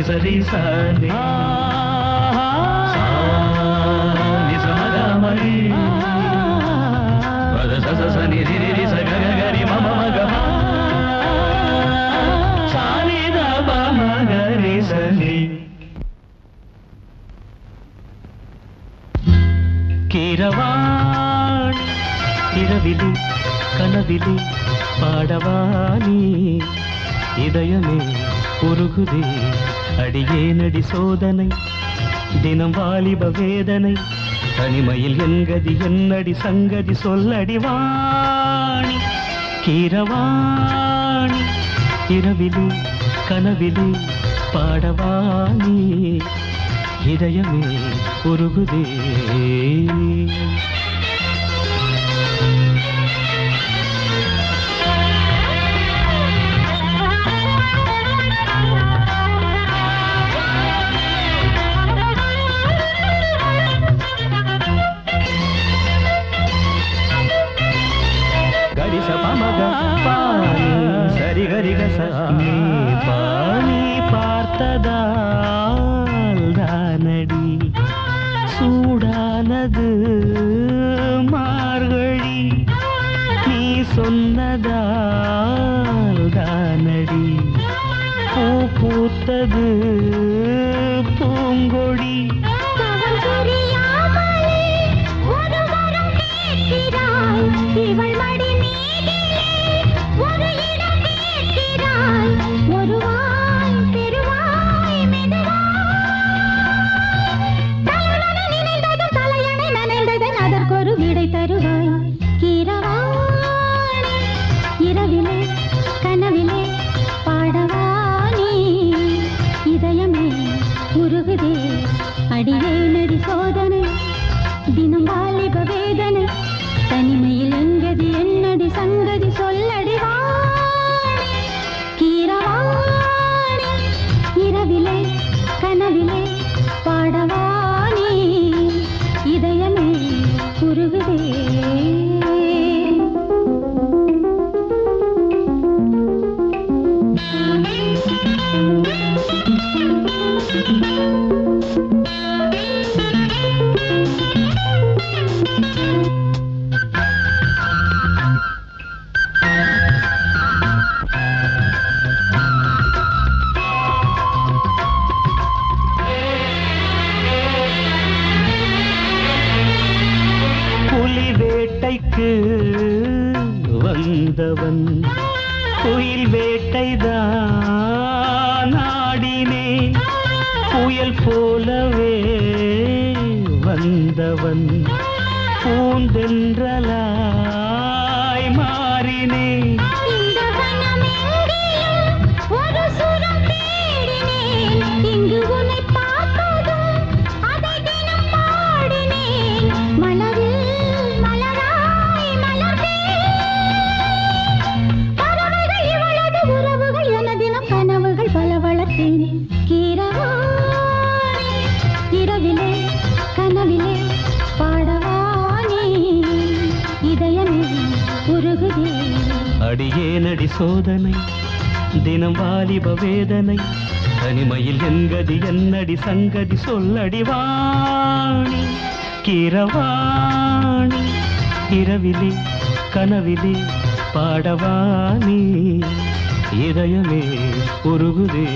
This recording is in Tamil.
சரி சாரி நிசமகமரி பத சச சனி ரிரி சககரி மம மக சானி தப மகரி சனி. கீரவாணி இரவிலே கனவிலே பாடவானி இதயமே உருகுதே அடியேனடி சோதனை தினம் வாலிப வேதனை தனிமையில் என்கதி என்னடி சங்கதி சொல்லடி வாணி. கீரவாணி இரவிலே கனவிலே பாடவானி இதயமே உருகுதே. சரி கரிக நீ பாணி பார்த்ததால் தானடி சூடானது மார்கழி நீ சொன்னதால் தானடி பூ பூத்தது பூங்கொடி. அடியேனடி சோதனை தினம் வாலிப வேதனை தனிமையில் எங்கதி என்னடி சங்கதி சொல்லடி வாணி. கீரவாணி இரவிலே கனவிலே பாடவானி இதயமே உருகுதே. வந்தவன் குயில் வேட்டைதான் ஆடினேன் புயல் போலவே வந்தவன் பூந்தென்றலாய் மாறினேன். இங்கு உன்னை பார்த்ததும் அதை தினம் பாடினேன் மலரில் மலராய் மலர்ந்தேன் பறவைகள் இவளது உறவுகள் என தினம் கனவுகள் பல வளர்த்தேன். கீரவாணி இரவிலே கனவிலே பாடவானி இதயமே உருகுதே. அடியேனடி சோதனை தினம் வாலிப வேதனை தனிமையில் என்கதி என்னடி சங்கதி சொல்லடி வாணி. கீரவாணி இரவிலே கனவிலே பாடவானி இதயமே உருகுதே.